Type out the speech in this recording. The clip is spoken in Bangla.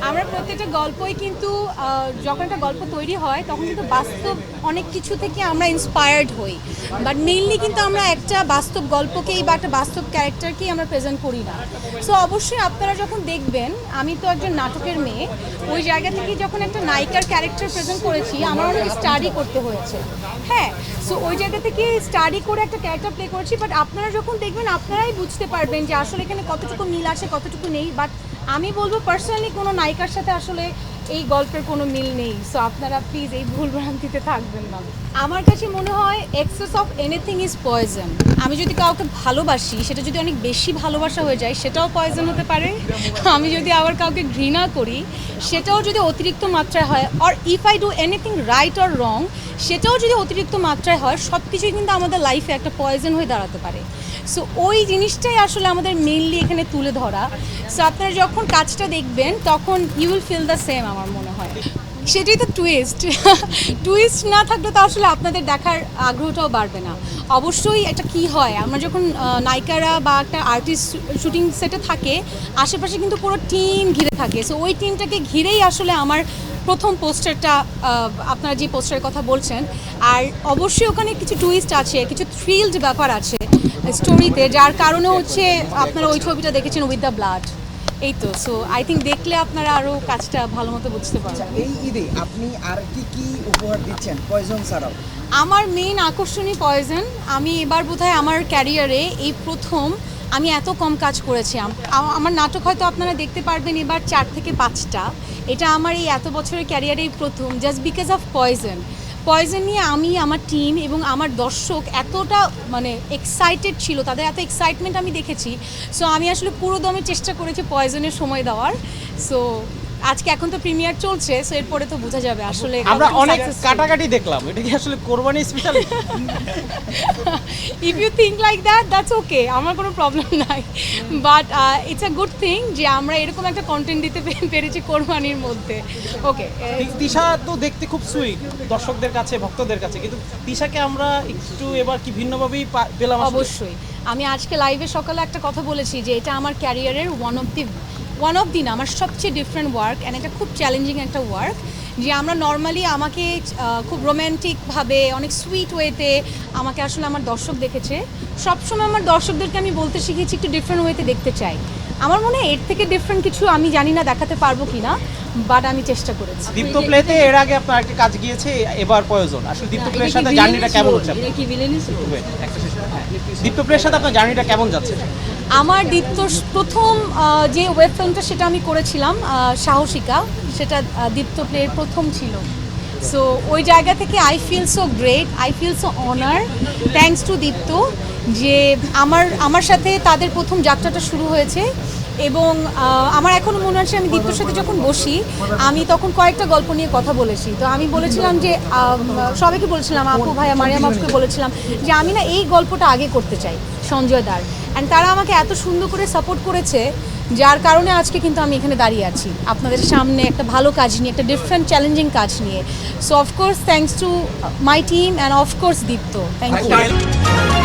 আমরা প্রত্যেকটা গল্পই কিন্তু যখন একটা গল্প তৈরি হয় তখন কিন্তু বাস্তব অনেক কিছু থেকে আমরা ইন্সপায়ার্ড হই, বাট মেইনলি কিন্তু আমরা একটা বাস্তব গল্পকেই বা একটা বাস্তব ক্যারেক্টারকেই আমরা প্রেজেন্ট করি না। সো অবশ্যই আপনারা যখন দেখবেন, আমি তো একজন নাটকের মেয়ে, ওই জায়গা থেকে যখন একটা নায়িকার ক্যারেক্টার প্রেজেন্ট করেছি আমার অনেক স্টাডি করতে হয়েছে। হ্যাঁ, সো ওই জায়গা থেকে স্টাডি করে একটা ক্যারেক্টার প্লে করেছি, বাট আপনারা যখন দেখবেন আপনারাই বুঝতে পারবেন যে আসলে এখানে কতটুকু মিল আছে কতটুকু নেই। বাট আমি বলবো পার্সোনালি কোনো নায়িকার সাথে আসলে এই গল্পের কোনো মিল নেই। সো আপনারা প্লিজ এই ভুল ভ্রান্তিতে থাকবেন না। আমার কাছে মনে হয় access of anything is poison. আমি যদি কাউকে ভালোবাসি, সেটা যদি অনেক বেশি ভালোবাসা হয়ে যায় সেটাও পয়জন হতে পারে। আমি যদি আবার কাউকে ঘৃণা করি সেটাও যদি অতিরিক্ত মাত্রায় হয়, or if I do anything right or wrong সেটাও যদি অতিরিক্ত মাত্রায় হয়, সব কিছুই কিন্তু আমাদের লাইফে একটা পয়জন হয়ে দাঁড়াতে পারে। সো ওই জিনিসটাই আসলে আমাদের মেইনলি এখানে তুলে ধরা। সো আপনারা যখন কাজটা দেখবেন তখন you will feel the same আমার মনে হয়। সেটাই তো টুইস্ট। টুইস্ট না থাকলে তো আসলে আপনাদের দেখার আগ্রহটাও বাড়বে না। অবশ্যই একটা কি হয়, আমরা যখন নায়িকারা বা একটা আর্টিস্ট শুটিং সেটে থাকে, আশেপাশে কিন্তু পুরো টিম ঘিরে থাকে। সো ওই টিমটাকে ঘিরেই আসলে আমার প্রথম পোস্টারটা, আপনারা যে পোস্টারের কথা বলছেন, আর অবশ্যই ওখানে কিছু টুইস্ট আছে, কিছু থ্রিলড ব্যাপার আছে স্টোরিতে, যার কারণে হচ্ছে আপনারা ওই ছবিটা দেখেছেন উইথ দ্য ব্লাড। এই তো, সো আই থিঙ্ক দেখলে আপনারা আরও কাজটা ভালো মতো বুঝতে পারবেন। এই ঈদে আপনি আর কি কি উপহার দিচ্ছেন পয়জন ছাড়াও? আমার মেইন আকর্ষণই পয়জন। আমি এবার বোধহয় আমার ক্যারিয়ারে এই প্রথম আমি এত কম কাজ করেছি। আমার নাটক হয়তো আপনারা দেখতে পারবেন এবার 4 থেকে 5টা। এটা আমার এই এত বছরের ক্যারিয়ারেই প্রথম, just because of poison. Poison নিয়ে আমি, আমার টিম এবং আমার দর্শক এতটা মানে এক্সাইটেড ছিল, তাদের এত এক্সাইটমেন্ট আমি দেখেছি। সো আমি আসলে পুরো দমে চেষ্টা করেছি পয়জনের সময় দেওয়ার। সো আজকে এখন তো প্রিমিয়ার চলছে, সো এরপরে তো বোঝা যাবে আসলে। আমরা অনেক কাটাকাটি দেখলাম, এটা কি আসলে কোরবানি special? If you think like that, that's okay, আমার কোনো প্রবলেম নাই। But it's a good thing যে আমরা এরকম একটা কন্টেন্ট দিতে পেরেছি কোরবানির মধ্যে। ওকে, তিশা তো দেখতে খুব সুইট দর্শকদের কাছে, ভক্তদের কাছে, কিন্তু তিশাকে আমরা একটু এবার কি ভিন্নভাবেই পেলাম? অবশ্যই। আমি আজকে লাইভে সকালে একটা কথা বলেছি যে এটা আমার ক্যারিয়ারের ওয়ান অফ দি না, আমার সবচেয়ে ডিফারেন্ট ওয়ার্ক অ্যান্ড এটা খুব চ্যালেঞ্জিং একটা ওয়ার্ক। যে আমরা নর্মালি আমাকে খুব রোম্যান্টিকভাবে অনেক সুইট ওয়েতে আমাকে আসলে আমার দর্শক দেখেছে। সবসময় আমার দর্শকদেরকে আমি বলতে শিখেছি একটু ডিফারেন্ট ওয়েতে দেখতে চাই। আমার মনে হয় এর থেকে ডিফারেন্ট কিছু আমি জানি না দেখাতে পারবো কি না, বাট আমি চেষ্টা করেছি। দীপ্ত প্লেতে এর আগে আপনার একটা কাজ গিয়েছে, এবার প্রয়োজন। আসলে দীপ্ত প্লের সাথে জার্নিটা কেমন হচ্ছে? দীপ্ত প্লের সাথে আপনার জার্নিটা কেমন যাচ্ছে? আমার দীপ্তর প্রথম যে ওয়েব ফিল্মটা সেটা আমি করেছিলাম সাহসিকা, সেটা দীপ্ত প্লের প্রথম ছিল। সো ওই জায়গা থেকে I feel so great, I feel so honour, thanks to Dipto যে আমার সাথে তাদের প্রথম যাত্রাটা শুরু হয়েছে। এবং আমার এখনও মনে আছে আমি দীপ্তর সাথে যখন বসি আমি তখন কয়েকটা গল্প নিয়ে কথা বলেছি। তো আমি বলেছিলাম যে সবাইকে বলেছিলাম, আপু ভাইয়া মারিয়াম আপুকে বলেছিলাম যে আমি না এই গল্পটা আগে করতে চাই সঞ্জয় দার, অ্যান্ড তারা আমাকে এত সুন্দর করে সাপোর্ট করেছে যার কারণে আজকে কিন্তু আমি এখানে দাঁড়িয়ে আছি আপনাদের সামনে একটা ভালো কাজ নিয়ে, একটা ডিফারেন্ট চ্যালেঞ্জিং কাজ নিয়ে। So of course thanks to my team and of course Dipto, thank you.